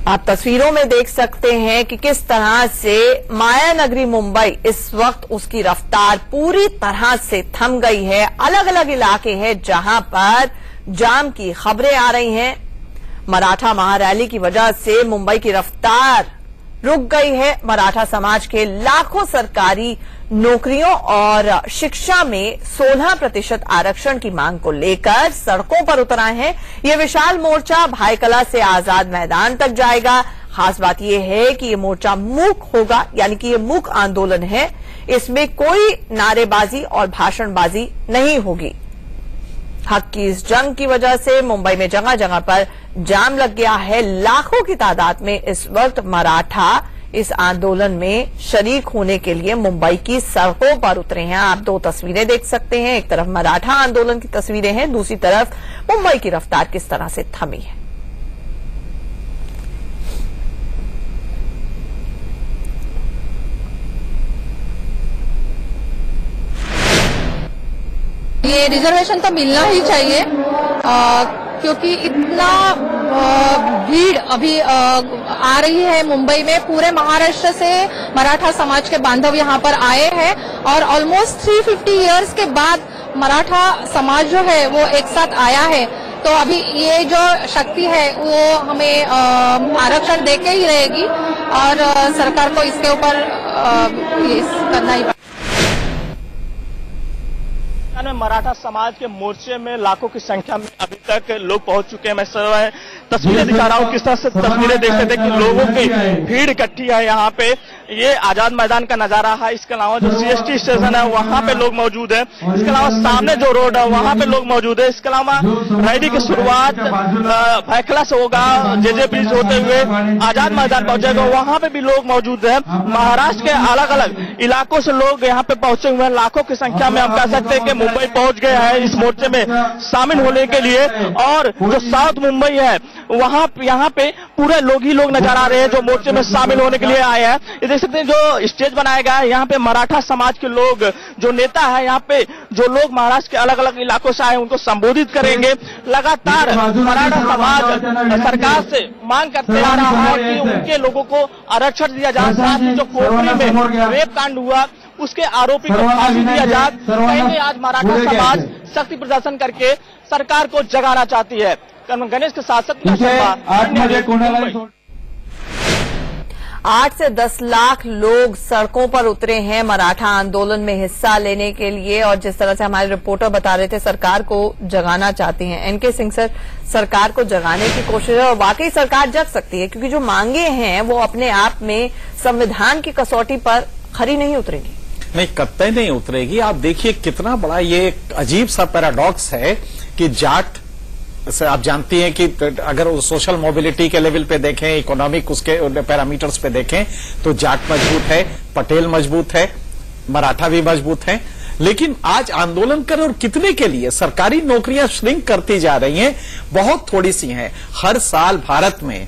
आप तस्वीरों में देख सकते हैं कि किस तरह से माया नगरी मुंबई इस वक्त उसकी रफ्तार पूरी तरह से थम गई है। अलग अलग इलाके हैं जहां पर जाम की खबरें आ रही हैं। मराठा महारैली की वजह से मुंबई की रफ्तार रुक गई है। मराठा समाज के लाखों सरकारी नौकरियों और शिक्षा में 16% आरक्षण की मांग को लेकर सड़कों पर उतर आए हैं। यह विशाल मोर्चा भाईकला से आजाद मैदान तक जाएगा। खास बात यह है कि यह मोर्चा मूक होगा, यानी कि यह मूक आंदोलन है। इसमें कोई नारेबाजी और भाषणबाजी नहीं होगी। हक की इस जंग की वजह से मुंबई में जगह जगह पर जाम लग गया है। लाखों की तादाद में इस वक्त मराठा इस आंदोलन में शरीक होने के लिए मुंबई की सड़कों पर उतरे हैं। आप दो तस्वीरें देख सकते हैं। एक तरफ मराठा आंदोलन की तस्वीरें हैं, दूसरी तरफ मुंबई की रफ्तार किस तरह से थमी है। ये रिजर्वेशन तो मिलना ही चाहिए, क्योंकि इतना भीड़ अभी आ रही है मुंबई में। पूरे महाराष्ट्र से मराठा समाज के बांधव यहाँ पर आए हैं और ऑलमोस्ट 350 इयर्स के बाद मराठा समाज जो है वो एक साथ आया है। तो अभी ये जो शक्ति है वो हमें आरक्षण देके ही रहेगी और सरकार को इसके ऊपर करना ही। मराठा समाज के मोर्चे में लाखों की संख्या में अभी तक लोग पहुंच चुके हैं। मैं तस्वीरें दिखा रहा हूं, किस तरह से तस्वीरें देख सकते हैं कि लोगों की भीड़ इकट्ठी है यहाँ पे। ये आजाद मैदान का नजारा है। इसके अलावा जो सीएसटी स्टेशन है वहां पे लोग मौजूद है। इसके अलावा सामने जो रोड है वहां पे लोग मौजूद है। इसके अलावा रैली की शुरुआत भाईकला से होगा, जेजे ब्रिज होते हुए आजाद मैदान पहुंचेगा, वहां पे भी लोग मौजूद है। महाराष्ट्र के अलग अलग इलाकों से लोग यहाँ पे पहुंचे हुए हैं। लाखों की संख्या में हम कह सकते हैं कि मुंबई पहुंच गया है इस मोर्चे में शामिल होने के लिए। और जो साउथ मुंबई है वहां यहाँ पे पूरे लोग ही लोग नजर आ रहे हैं जो मोर्चे में शामिल होने के लिए आए हैं। ये देख सकते हैं जो स्टेज बनाया गया है, यहाँ पे मराठा समाज के लोग जो नेता है, यहाँ पे जो लोग महाराष्ट्र के अलग अलग इलाकों से आए उनको संबोधित करेंगे। लगातार मराठा समाज सरकार से मांग करते आ रहा है कि उनके लोगों को आरक्षण दिया जाए। साथ ही जो खोपड़ी में रेप कांड हुआ उसके आरोपी को फांसी दिया जाए। कहीं आज मराठा समाज शक्ति प्रदर्शन करके सरकार को जगाना चाहती है। गणेश के साथ 8 से 10 लाख लोग सड़कों पर उतरे हैं मराठा आंदोलन में हिस्सा लेने के लिए। और जिस तरह से हमारे रिपोर्टर बता रहे थे, सरकार को जगाना चाहती हैं। एनके सिंह सर, सरकार को जगाने की कोशिश है और वाकई सरकार जग सकती है, क्योंकि जो मांगे हैं वो अपने आप में संविधान की कसौटी पर खरी नहीं उतरेगी। नहीं, कतई नहीं उतरेगी। आप देखिए कितना बड़ा ये अजीब सा पैराडॉक्स है कि जाट से आप जानती हैं कि अगर सोशल मोबिलिटी के लेवल पे देखें, इकोनॉमिक उसके पैरामीटर्स पे देखें तो जाट मजबूत है, पटेल मजबूत है, मराठा भी मजबूत है। लेकिन आज आंदोलन कर और कितने के लिए? सरकारी नौकरियां श्रिंक करती जा रही हैं, बहुत थोड़ी सी हैं। हर साल भारत में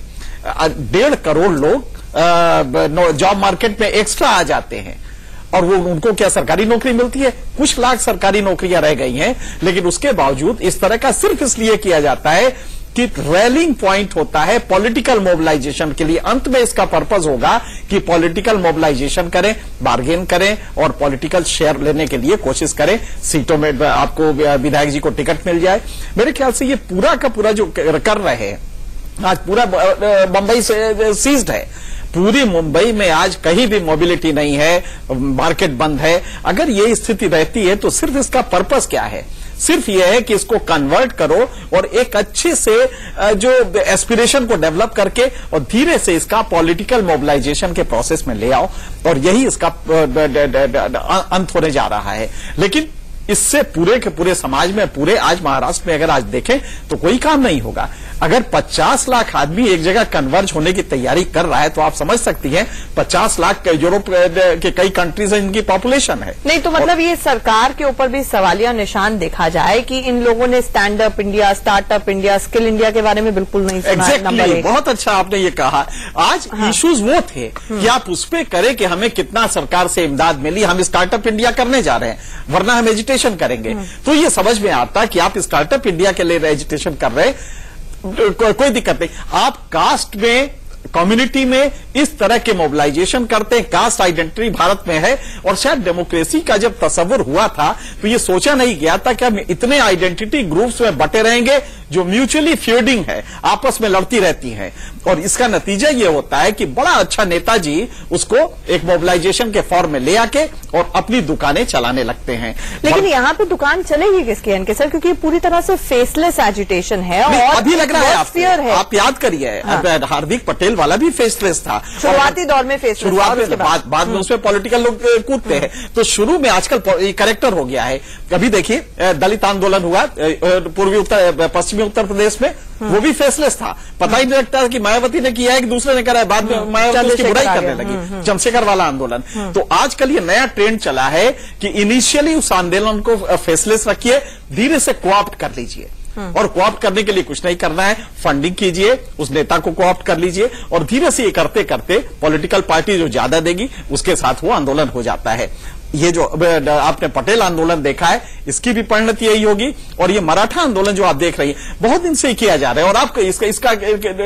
1.5 करोड़ लोग जॉब मार्केट में एक्स्ट्रा आ जाते हैं और वो उनको क्या सरकारी नौकरी मिलती है? कुछ लाख सरकारी नौकरियां रह गई हैं। लेकिन उसके बावजूद इस तरह का सिर्फ इसलिए किया जाता है कि रैलिंग पॉइंट होता है पॉलिटिकल मोबिलाइजेशन के लिए। अंत में इसका पर्पस होगा कि पॉलिटिकल मोबिलाइजेशन करें, बार्गेन करें और पॉलिटिकल शेयर लेने के लिए कोशिश करें। सीटों में आपको विधायक जी को टिकट मिल जाए। मेरे ख्याल से ये पूरा का पूरा जो कर रहे हैं, आज पूरा मुंबई से सीज्ड है। पूरी मुंबई में आज कहीं भी मोबिलिटी नहीं है, मार्केट बंद है। अगर ये स्थिति रहती है तो सिर्फ इसका पर्पस क्या है? सिर्फ ये है कि इसको कन्वर्ट करो और एक अच्छे से जो एस्पिरेशन को डेवलप करके और धीरे से इसका पॉलिटिकल मोबिलाइजेशन के प्रोसेस में ले आओ, और यही इसका अंत होने जा रहा है। लेकिन इससे पूरे के पूरे समाज में, पूरे आज महाराष्ट्र में अगर आज देखें तो कोई काम नहीं होगा। अगर 50 लाख आदमी एक जगह कन्वर्ज होने की तैयारी कर रहा है तो आप समझ सकती हैं 50 लाख यूरोप के कई कंट्रीज हैं इनकी पॉपुलेशन है। नहीं तो मतलब ये सरकार के ऊपर भी सवालिया निशान देखा जाए कि इन लोगों ने stand up India, startup India, skill India के बारे में बिल्कुल नहीं सुना। एग्जैक्टली, बहुत अच्छा आपने ये कहा। आज इश्यूज वो थे कि आप उस पर करें कि हमें कितना सरकार से इमदाद मिली, हम स्टार्टअप इंडिया करने जा रहे हैं, वरना हम एजिटेशन करेंगे। तो ये समझ में आता कि आप स्टार्टअप इंडिया के लिए एजिटेशन कर रहे हैं, कोई दिक्कत नहीं। आप कास्ट में कम्युनिटी में इस तरह के मोबिलाइजेशन करते हैं। कास्ट आइडेंटिटी भारत में है और शायद डेमोक्रेसी का जब तस्वुर हुआ था तो ये सोचा नहीं गया था कि हम इतने आइडेंटिटी ग्रुप्स में बटे रहेंगे जो म्यूचुअली फ्यूडिंग है, आपस में लड़ती रहती हैं, और इसका नतीजा ये होता है कि बड़ा अच्छा नेताजी उसको एक मोबिलाइजेशन के फॉर्म में ले आके और अपनी दुकानें चलाने लगते हैं। लेकिन यहाँ पे दुकान चलेगी किसकी एनके सर, क्योंकि पूरी तरह से फेसलेस एजिटेशन है और अभी लग रहा है आपको, है। आप याद करिए हार्दिक पटेल वाला भी फेसलेस था शुरुआती दौर में, फेसलेस शुरुआत में, बाद में उसमें पॉलिटिकल लोग कूदते हैं। तो शुरू में आजकल करेक्टर हो गया है। कभी देखिए दलित आंदोलन हुआ पश्चिमी उत्तर प्रदेश में, वो भी फेसलेस था, पता ही नहीं लगता कि मायावती ने किया है कि दूसरे ने करा है। बाद में मायावती उसकी बुराई करने लगी, चंद्रशेखर वाला आंदोलन। तो आजकल ये नया ट्रेंड चला है कि इनिशियली उस आंदोलन को फेसलेस रखिए, धीरे से कोऑप्ट कर लीजिए, और कोऑप्ट करने के लिए कुछ नहीं करना है, फंडिंग कीजिए, उस नेता को कोऑप्ट कर लीजिए, और धीरे से ये करते करते पॉलिटिकल पार्टी जो ज्यादा देगी उसके साथ वो आंदोलन हो जाता है। ये जो आपने पटेल आंदोलन देखा है, इसकी भी परिणति यही होगी। और ये मराठा आंदोलन जो आप देख रही हैं, बहुत दिन से ही किया जा रहा है, और आपको इसका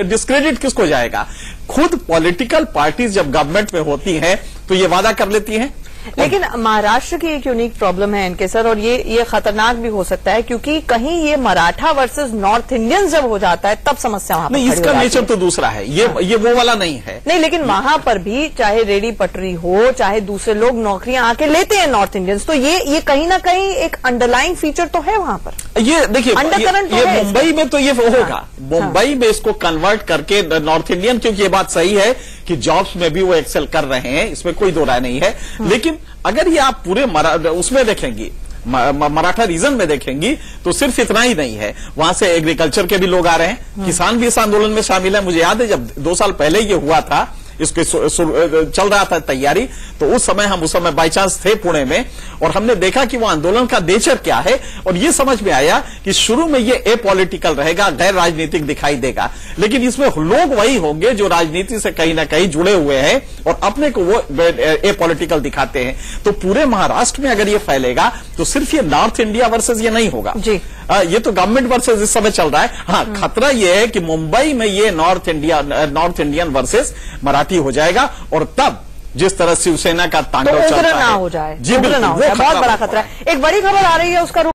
डिस्क्रेडिट किसको जाएगा? खुद पॉलिटिकल पार्टीज जब गवर्नमेंट में होती हैं तो ये वादा कर लेती हैं। लेकिन महाराष्ट्र की एक यूनिक प्रॉब्लम है इनके सर, और ये खतरनाक भी हो सकता है, क्योंकि कहीं ये मराठा वर्सेस नॉर्थ इंडियंस जब हो जाता है तब समस्या वहां पर नहीं, इसका नेचर तो दूसरा है, ये वो वाला नहीं है। नहीं, लेकिन वहां पर भी चाहे रेडी पटरी हो, चाहे दूसरे लोग नौकरियां आके लेते हैं नॉर्थ इंडियंस, तो ये कहीं ना कहीं एक अंडरलाइंग फीचर तो है वहां पर। ये देखिए, ये मुंबई में तो ये होगा, मुंबई में इसको कन्वर्ट करके नॉर्थ इंडियन, क्योंकि ये बात सही है कि जॉब्स में भी वो एक्सेल कर रहे हैं, इसमें कोई दो राय नहीं है। लेकिन अगर ये आप पूरे उसमें देखेंगी, मराठा रीजन में देखेंगी, तो सिर्फ इतना ही नहीं है, वहां से एग्रीकल्चर के भी लोग आ रहे हैं, किसान भी इस आंदोलन में शामिल है। मुझे याद है जब 2 साल पहले ये हुआ था, इसके चल रहा था तैयारी, तो उस समय बाई चांस थे पुणे में, और हमने देखा कि वो आंदोलन का नेचर क्या है, और ये समझ में आया कि शुरू में ये एपॉलिटिकल रहेगा, गैर राजनीतिक दिखाई देगा, लेकिन इसमें लोग वही होंगे जो राजनीति से कहीं ना कहीं जुड़े हुए हैं और अपने को वो एपॉलिटिकल दिखाते हैं। तो पूरे महाराष्ट्र में अगर ये फैलेगा तो सिर्फ ये नॉर्थ इंडिया वर्सेस ये नहीं होगा जी, ये तो गवर्नमेंट वर्सेस इस समय चल रहा है। हाँ, खतरा ये है कि मुंबई में ये नॉर्थ इंडियन वर्सेस मराठी हो जाएगा, और तब जिस तरह शिवसेना का तांडव चलता है, ना हो जाए, जी बिल्कुल, बहुत बड़ा खतरा है। एक बड़ी खबर आ रही है, उसका